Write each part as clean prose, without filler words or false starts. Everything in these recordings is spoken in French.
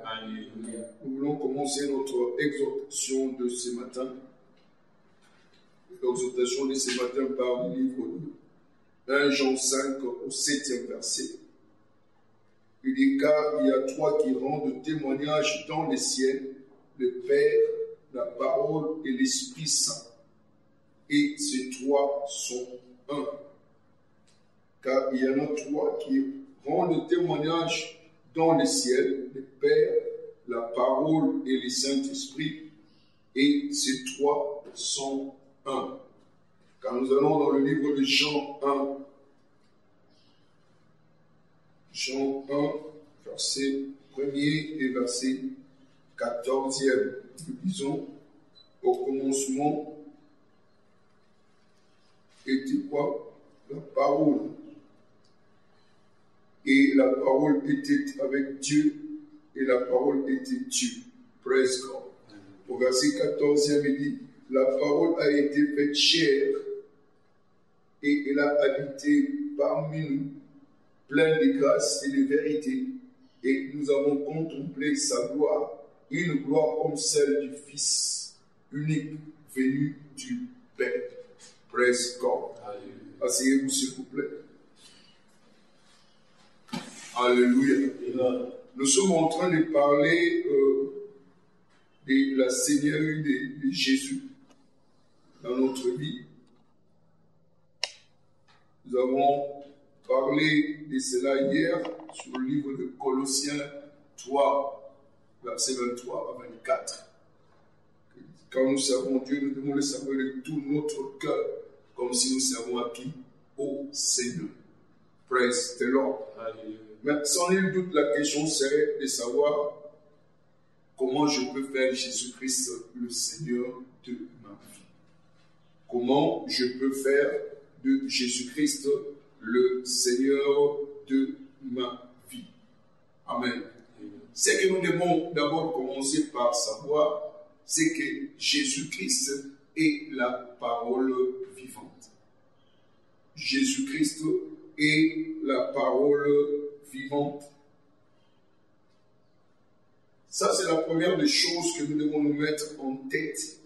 Alléluia. Nous voulons commencer notre exhortation de ce matin. L'exhortation de ce matin par le livre de 1 Jean 5 au 7e verset. Il dit, car il y a trois qui rendent témoignage dans les ciels, le Père, la parole et l'Esprit Saint. Et ces trois sont un. Car il y en a trois qui rendent témoignage dans les ciels, le Père, la parole et le Saint-Esprit. Et ces trois sont un. Car nous allons dans le livre de Jean 1. Jean 1, verset 1er et verset 14e. Nous disons, au commencement était quoi? La parole. Et la parole était avec Dieu, et la parole était Dieu. Praise God. Au verset 14e, il dit, la parole a été faite chair, et elle a habité parmi nous, pleine de grâce et de vérité, et nous avons contemplé sa gloire, une gloire comme celle du Fils unique venu du Père. Praise God. Asseyez-vous s'il vous plaît. Alléluia. Nous sommes en train de parler de la Seigneurie de Jésus dans notre vie. Nous avons parlé de cela hier sur le livre de Colossiens 3, versets 23 à 24. Quand nous servons Dieu, nous devons le servir de tout notre cœur, comme si nous servons à qui? Au Seigneur. Praise the Lord. Mais sans nul doute, la question serait de savoir comment je peux faire Jésus-Christ le Seigneur de ma vie. Comment je peux faire de Jésus-Christ le Seigneur de ma vie. Amen. Ce que nous devons d'abord commencer par savoir, c'est que Jésus-Christ est la parole vivante. Jésus-Christ est la parole vivante. Ça, c'est la première des choses que nous devons nous mettre en tête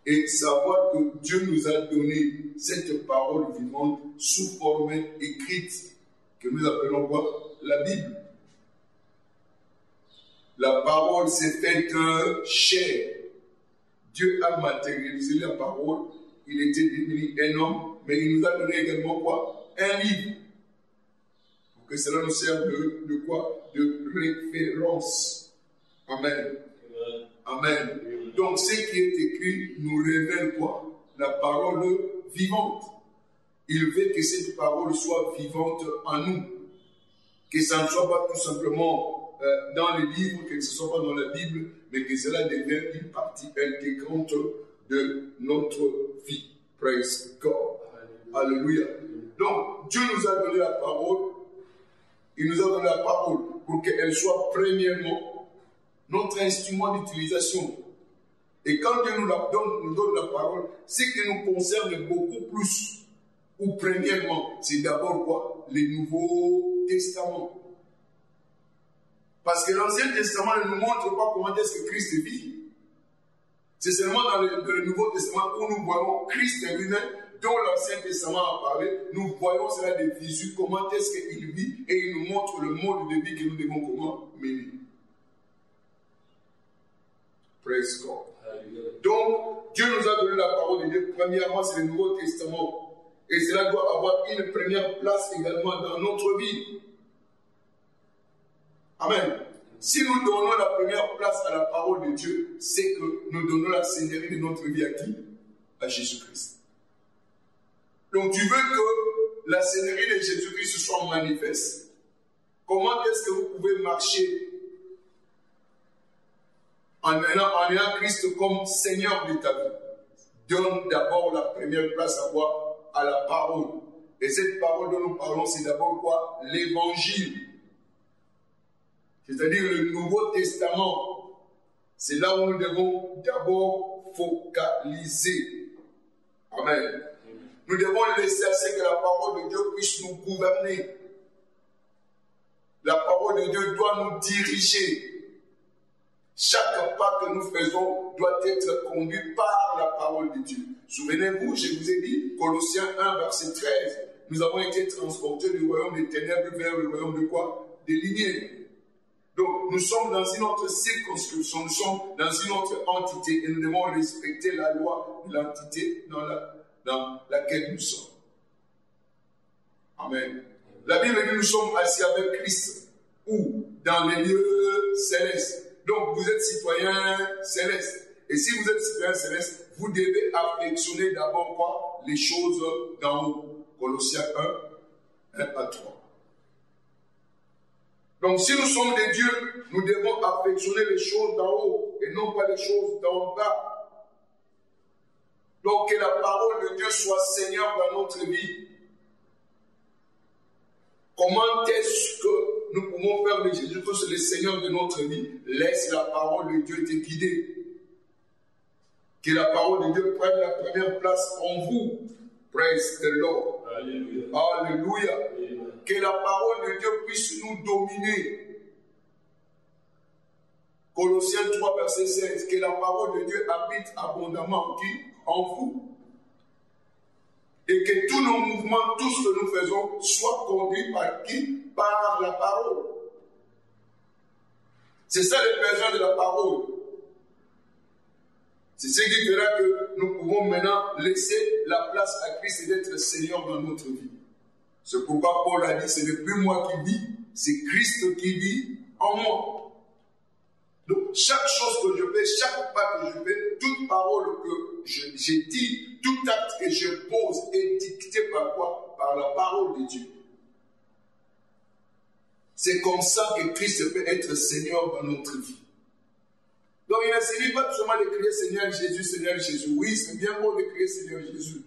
et savoir que Dieu nous a donné cette parole vivante sous forme écrite que nous appelons quoi? La Bible. La parole s'est faite chair. Dieu a matérialisé la parole. Il était devenu un homme, mais il nous a donné également quoi? Un livre. Pour que cela nous serve de quoi? De référence. Amen. Amen. Donc, ce qui est écrit nous révèle quoi? La parole vivante. Il veut que cette parole soit vivante en nous. Que ça ne soit pas tout simplement dans les livres, que ce ne soit pas dans la Bible, mais que cela devienne une partie intégrante de notre vie. Praise God. Alléluia. Donc, Dieu nous a donné la parole. Il nous a donné la parole pour qu'elle soit premièrement notre instrument d'utilisation. Et quand Dieu nous donne la parole, ce qui nous concerne beaucoup plus, ou premièrement, c'est d'abord quoi? Le Nouveau Testament. Parce que l'Ancien Testament ne nous montre pas comment est-ce que Christ vit. C'est seulement dans le Nouveau Testament où nous voyons Christ lui-même, dont l'Ancien Testament a parlé, nous voyons cela de visu, comment est-ce qu'il vit, et il nous montre le mode de vie que nous devons comment mener. Praise God. Donc, Dieu nous a donné la parole de Dieu. Premièrement, c'est le Nouveau Testament. Et cela doit avoir une première place également dans notre vie. Amen. Si nous donnons la première place à la parole de Dieu, c'est que nous donnons la seigneurie de notre vie à qui? À Jésus-Christ. Donc, tu veux que la seigneurie de Jésus-Christ soit manifeste. Comment est-ce que vous pouvez marcher en ayant Christ comme Seigneur de ta vie? Donne d'abord la première place à quoi? À la parole. Et cette parole dont nous parlons, c'est d'abord quoi? L'évangile. C'est-à-dire le Nouveau Testament. C'est là où nous devons d'abord focaliser. Amen. Nous devons laisser à ce que la parole de Dieu puisse nous gouverner. La parole de Dieu doit nous diriger. Chaque pas que nous faisons doit être conduit par la parole de Dieu. Souvenez-vous, je vous ai dit, Colossiens 1, verset 13, nous avons été transportés du royaume des ténèbres vers le royaume de quoi? Des lumières. Donc, nous sommes dans une autre circonscription, nous sommes dans une autre entité et nous devons respecter la loi de l'entité dans laquelle nous sommes. Amen. La Bible dit que nous sommes assis avec Christ. Où? Dans les lieux célestes. Donc, vous êtes citoyen céleste. Et si vous êtes citoyen céleste, vous devez affectionner d'abord quoi? Les choses d'en haut. Colossiens 1, 1 à 3. Donc, si nous sommes des dieux, nous devons affectionner les choses d'en haut et non pas les choses d'en bas. Donc, que la parole de Dieu soit Seigneur dans notre vie. Comment est-ce que nous pouvons faire de Jésus-Christ le Seigneur de notre vie? Laisse la parole de Dieu te guider. Que la parole de Dieu prenne la première place en vous. Praise the Lord. Alléluia. Alléluia. Alléluia. Que la parole de Dieu puisse nous dominer. Colossiens 3, verset 16. Que la parole de Dieu habite abondamment en vous. Et que tous nos mouvements, tout ce que nous faisons, soient conduits par qui? Par la parole. C'est ça le besoin de la parole. C'est ce qui fera que nous pouvons maintenant laisser la place à Christ et d'être Seigneur dans notre vie. C'est pourquoi Paul a dit, ce n'est plus moi qui vis, c'est Christ qui vit en moi. Donc, chaque chose que je fais, chaque pas que je fais, toute parole que je dis, tout acte que je pose est dicté par quoi? Par la parole de Dieu. C'est comme ça que Christ peut être Seigneur dans notre vie. Donc, il ne s'agit pas seulement de crier Seigneur Jésus, Seigneur Jésus. Oui, c'est bien beau de crier Seigneur Jésus.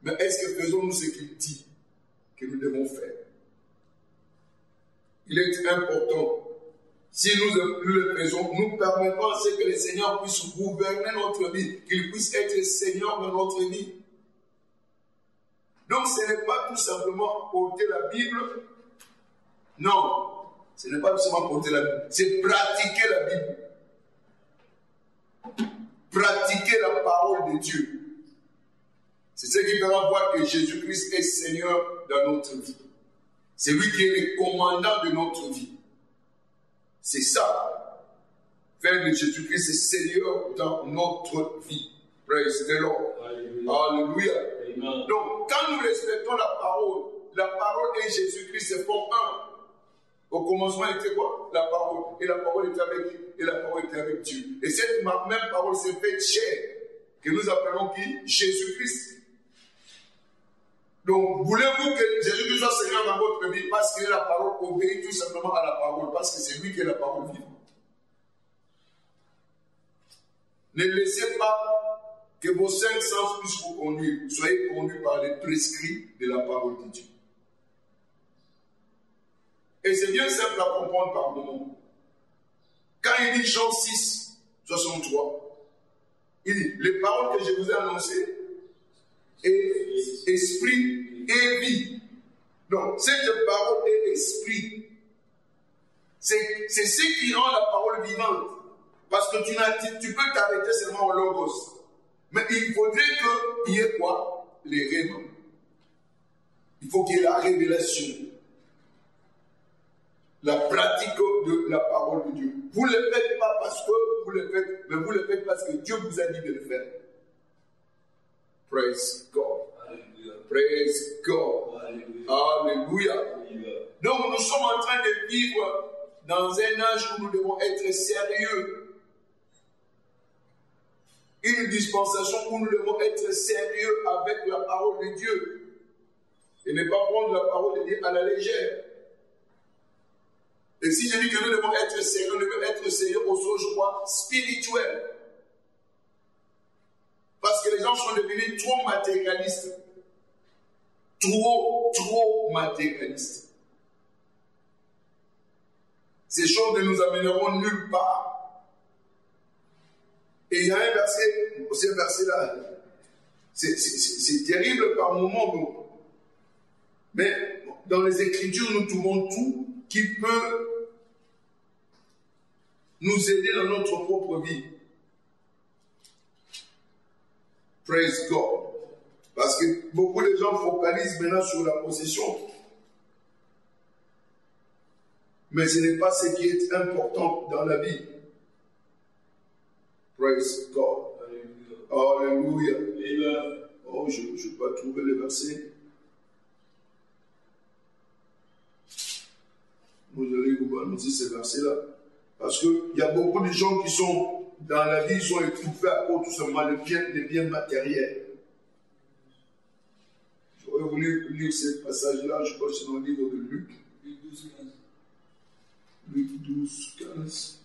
Mais est-ce que faisons-nous ce qu'il dit que nous devons faire? Il est important. Si nous le faisons, nous permettons à ce que le Seigneur puisse gouverner notre vie, qu'il puisse être Seigneur dans notre vie. Donc, ce n'est pas tout simplement porter la Bible. Non, ce n'est pas tout simplement porter la Bible. C'est pratiquer la Bible. Pratiquer la parole de Dieu. C'est ce qui fera voir que Jésus-Christ est Seigneur dans notre vie. C'est lui qui est le commandant de notre vie. C'est ça. Faire de Jésus-Christ Seigneur dans notre vie. Praise the Lord. Alléluia. Donc, quand nous respectons la parole et Jésus-Christ se font un. Au commencement, il était quoi? La parole. Et la parole était avec qui? Et la parole était avec Dieu. Et cette même parole s'est faite chair, que nous appelons qui? Jésus-Christ. Donc, voulez-vous que Jésus-Christ soit Seigneur dans votre vie? Parce que la parole obéit tout simplement à la parole, parce que c'est lui qui est la parole vivante. Ne laissez pas que vos 5 sens puissent vous conduire. Soyez conduits par les prescrits de la parole de Dieu. Et c'est bien simple à comprendre par moment. Quand il dit Jean 6, 63, il dit, les paroles que je vous ai annoncées, est esprit et vie. Donc, cette parole est esprit. C'est ce qui rend la parole vivante. Parce que tu peux t'arrêter seulement au logos. Mais il faudrait qu'il y ait quoi? Les rêves. Il faut qu'il y ait la révélation. La pratique de la parole de Dieu. Vous ne le faites pas parce que vous le faites, mais vous le faites parce que Dieu vous a dit de le faire. Praise God. Alléluia. Praise God. Alléluia. Alléluia. Donc nous sommes en train de vivre dans un âge où nous devons être sérieux. Une dispensation où nous devons être sérieux avec la parole de Dieu. Et ne pas prendre la parole de Dieu à la légère. Et si je dis que nous devons être sérieux, nous devons être sérieux au sens, je crois, spirituel. Parce que les gens sont devenus trop matérialistes. Trop matérialistes. Ces choses ne nous amèneront nulle part. Et il y a un verset, ce verset-là, c'est terrible par moments. Donc. Mais dans les Écritures, nous trouvons tout qui peut nous aider dans notre propre vie. Praise God. Parce que beaucoup de gens focalisent maintenant sur la possession. Mais ce n'est pas ce qui est important dans la vie. Praise God. Alléluia. Amen. Oh, je ne peux pas trouver le verset. Vous allez vous annoncer ce verset-là. Parce qu'il y a beaucoup de gens qui sont dans la vie, ils sont étouffés à cause tout simplement des biens matériels. J'aurais voulu lire ce passage-là, je crois que c'est dans le livre de Luc. Luc 12, 15.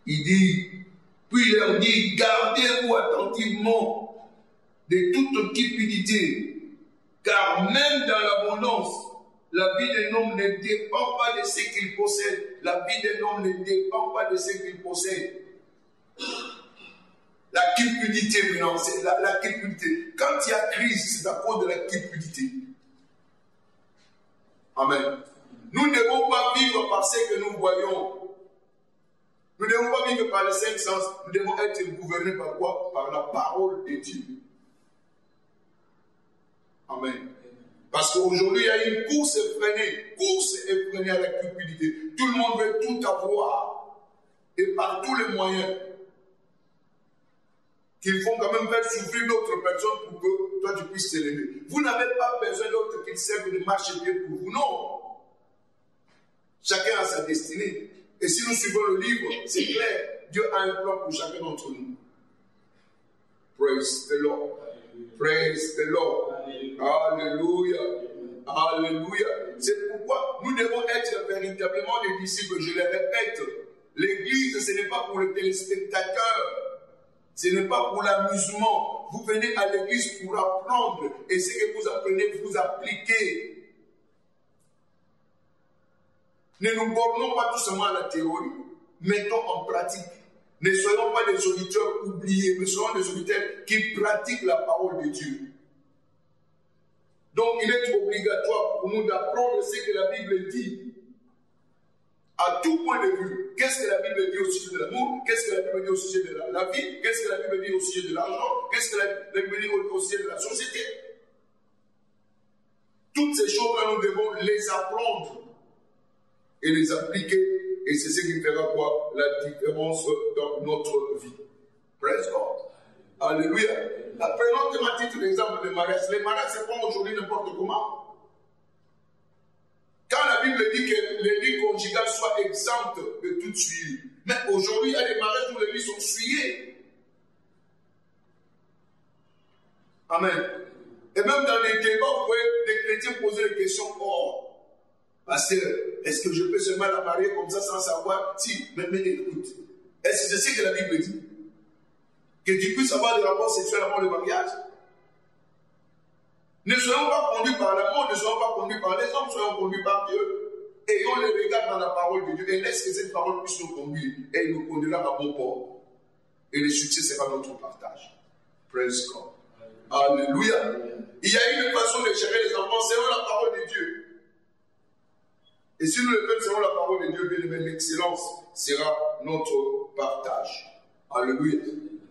Il dit, puis il leur dit, gardez-vous attentivement de toute cupidité, car même dans l'abondance, la vie d'un homme ne dépend pas de ce qu'il possède. La vie d'un homme ne dépend pas de ce qu'il possède. La cupidité, maintenant, c'est la cupidité. Quand il y a crise, c'est à cause de la cupidité. Amen. Nous ne devons pas vivre par ce que nous voyons. Nous ne devons pas vivre par les cinq sens. Nous devons être gouvernés par quoi? Par la parole de Dieu. Amen. Parce qu'aujourd'hui, il y a une course effrénée à la cupidité. Tout le monde veut tout avoir. Et par tous les moyens. Qu'ils font quand même faire souffrir d'autres personnes pour que toi tu puisses t'élever. Vous n'avez pas besoin d'autres qu'ils servent de marchepied pour vous. Non. Chacun a sa destinée. Et si nous suivons le livre, c'est clair. Dieu a un plan pour chacun d'entre nous. Praise the Lord. Praise the Lord. Alléluia. Alléluia. C'est pourquoi nous devons être véritablement des disciples. Je le répète. L'église, ce n'est pas pour les téléspectateurs. Ce n'est pas pour l'amusement. Vous venez à l'église pour apprendre. Et ce que vous apprenez, vous appliquez. Ne nous bornons pas tout seulement à la théorie. Mettons en pratique. Ne soyons pas des auditeurs oubliés, mais soyons des auditeurs qui pratiquent la parole de Dieu. Donc il est obligatoire pour nous d'apprendre ce que la Bible dit. À tout point de vue. Qu'est-ce que la Bible dit au sujet de l'amour? Qu'est-ce que la Bible dit au sujet de la vie? Qu'est-ce que la Bible dit au sujet de l'argent? Qu'est-ce que la Bible dit au sujet de la société? Toutes ces choses-là, nous devons les apprendre et les appliquer. Et c'est ce qui fera quoi? La différence dans notre vie. Praise God. Alléluia. Prenons thématique l'exemple des mariages. Les mariages se font aujourd'hui n'importe comment. Quand la Bible dit que les lits conjugales soient exemptes de toute suie. Mais aujourd'hui, il y a des mariages où les lits sont souillés. Amen. Et même dans les débats, vous voyez des chrétiens poser des questions. Oh, pasteur, est-ce que je peux seulement la marier comme ça sans savoir? Si, mais écoute, est-ce que c'est ce que la Bible dit? Que tu puisses avoir des rapports sexuels avant le mariage? Ne soyons pas conduits par l'amour, ne soyons pas conduits par les hommes, soyons conduits par Dieu. Ayons les regards dans la parole de Dieu et laisse que cette parole puisse nous conduire et nous conduira à bon port. Et le succès sera notre partage. Praise God. Alléluia. Il y a une façon de gérer les enfants selon la parole de Dieu. Et si nous le faisons selon la parole de Dieu, bien aimé, l'excellence sera notre partage. Alléluia.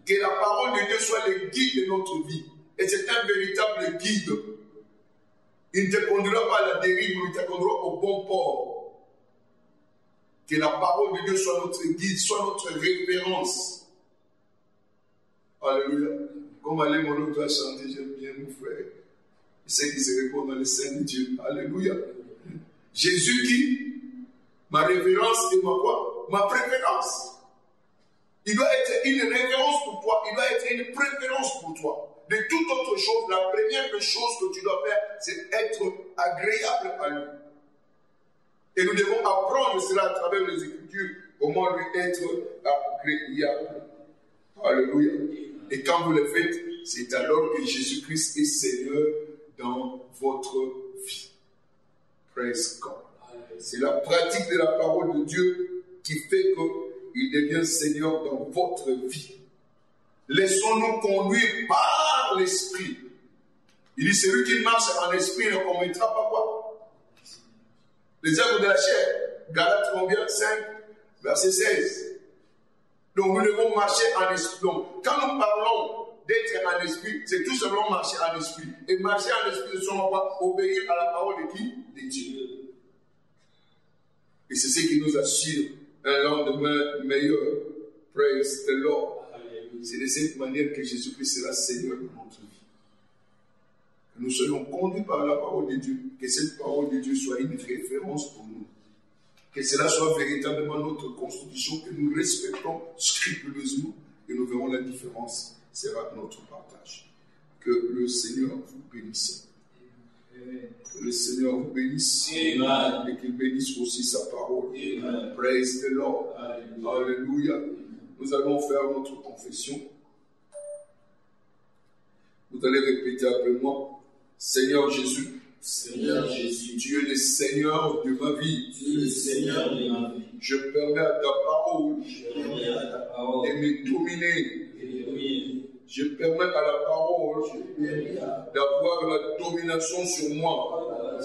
Que la parole de Dieu soit le guide de notre vie. Et c'est un véritable guide. Il ne te conduira pas à la dérive, mais il te conduira au bon port. Que la parole de Dieu soit notre guide, soit notre référence. Alléluia. Comme allez mon autre à chanter, j'aime bien mon frère. C'est qui se répond dans les saints de Dieu. Alléluia. Jésus qui, ma référence et ma quoi? Ma préférence. Il doit être une référence pour toi. Il doit être une préférence pour toi. De toute autre chose, la première chose que tu dois faire, c'est être agréable à lui. Et nous devons apprendre cela à travers les Écritures, comment lui être agréable. Alléluia. Et quand vous le faites, c'est alors que Jésus-Christ est Seigneur dans votre vie. Praise God. C'est la pratique de la parole de Dieu qui fait qu'il devient Seigneur dans votre vie. Laissons-nous conduire par l'Esprit. Il dit, celui qui marche en esprit ne commettra pas quoi? Les œuvres de la chair. Galates combien? 5, verset 16. Donc nous devons marcher en esprit. Donc quand nous parlons d'être en esprit, c'est tout simplement marcher en esprit. Et marcher en esprit, c'est seulement quoi? Obéir à la parole de qui? De Dieu. Et c'est ce qui nous assure un lendemain meilleur. Praise the Lord. C'est de cette manière que Jésus-Christ sera Seigneur de notre vie. Que nous soyons conduits par la parole de Dieu. Que cette parole de Dieu soit une référence pour nous. Que cela soit véritablement notre constitution, que nous respectons scrupuleusement et nous verrons la différence. Sera notre partage. Que le Seigneur vous bénisse. Que le Seigneur vous bénisse. Amen. Et qu'il bénisse aussi sa parole. Amen. Praise the Lord. Alléluia. Nous allons faire notre confession. Vous allez répéter après moi. Seigneur Jésus. Seigneur Jésus, tu es le Seigneur de ma vie. Tu es le Seigneur de ma vie. Je permets à ta parole de me dominer. Je permets à la parole d'avoir la domination sur moi.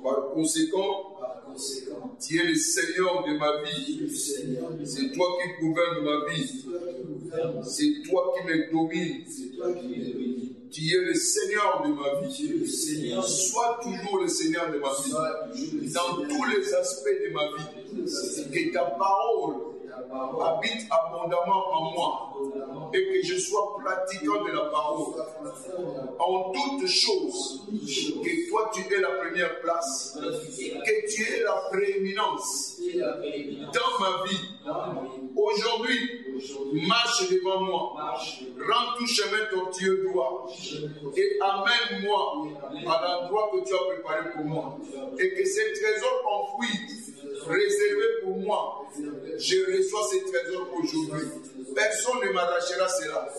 Par conséquent, tu es le Seigneur de ma vie. C'est toi qui gouvernes ma vie. C'est toi qui me domines. Tu es le Seigneur de ma vie. Sois toujours le Seigneur de ma vie. Dans tous les aspects de ma vie. Que ta parole habite abondamment en moi. Et que je sois pratiquant de la parole. En toutes choses, que toi tu aies la première place. Que tu aies la prééminence dans ma vie. Aujourd'hui, marche devant moi. Rends tout chemin tortueux droit. Et amène-moi à l'endroit que tu as préparé pour moi. Et que ces trésors enfouis, réservés pour moi, je reçois ces trésors aujourd'hui. Personne ne m'arrachera cela.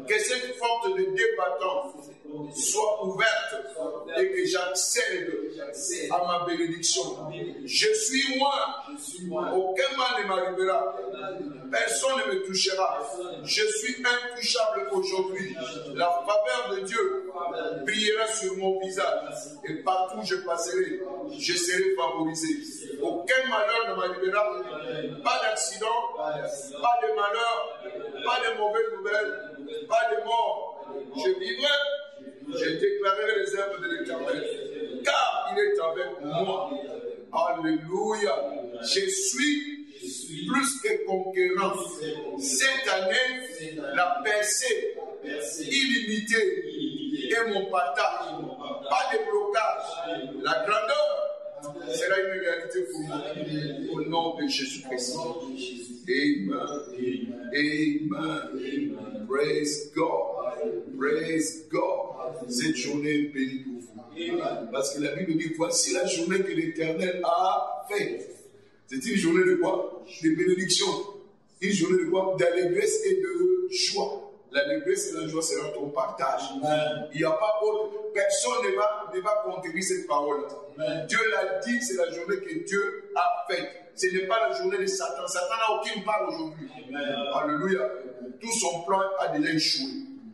Que cette porte de débattant soit ouverte et que j'accède à ma bénédiction. Je suis moi. Aucun mal ne m'arrivera. Personne ne me touchera. Je suis intouchable aujourd'hui. La faveur de Dieu brillera sur mon visage. Et partout où je passerai, je serai favorisé. Aucun malheur ne m'arrivera. Pas d'accident, pas de malheur, pas de mauvaises nouvelles, pas de mort. Je vivrai, je déclarerai les œuvres de l'Éternel, car il est avec moi. Alléluia. Je suis plus que conquérant. Cette année, la percée illimitée est mon partage. Pas de blocage. La grandeur sera une réalité pour moi. Au nom de Jésus-Christ. Amen. Amen. Praise God. Praise God. Cette journée est bénie pour vous. Parce que la Bible dit, voici la journée que l'Éternel a faite. C'est une journée de quoi? De bénédiction. Une journée de quoi? D'allégresse et de joie. L'allégresse et la joie sera ton partage. Il n'y a pas autre. Personne ne va contredire cette parole. Dieu l'a dit, c'est la journée que Dieu a faite. Ce n'est pas la journée de Satan. Satan n'a aucune part aujourd'hui. Alléluia. Tout son plan a déjà échoué.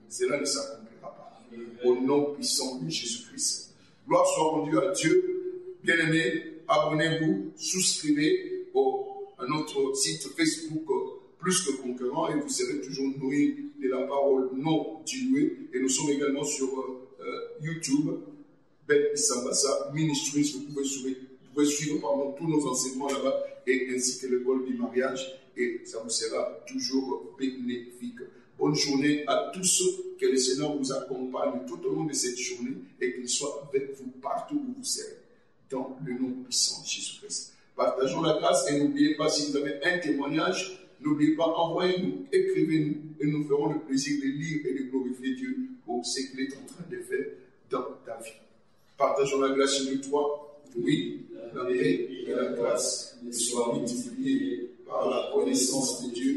Cela ne s'accomplira pas. Au nom puissant de Jésus-Christ. Gloire soit rendue à Dieu. Bien-aimés, abonnez-vous, souscrivez à notre site Facebook Plus que Conquérant et vous serez toujours nourris de la parole non diluée. Et nous sommes également sur YouTube, Ben Isambassa Ministries. Vous pouvez suivre tous nos enseignements là-bas et ainsi que l'école du mariage et ça vous sera toujours bénéfique. Bonne journée à tous. Que le Seigneur vous accompagne tout au long de cette journée et qu'il soit avec vous partout où vous serez. Dans le nom puissant de Jésus-Christ. Partageons la grâce et n'oubliez pas, si vous avez un témoignage, n'oubliez pas, envoyez-nous, écrivez-nous et nous ferons le plaisir de lire et de glorifier Dieu pour ce qu'il est en train de faire dans ta vie. Partageons la grâce sur toi. Oui, la paix et la grâce soient multipliées par la connaissance de Dieu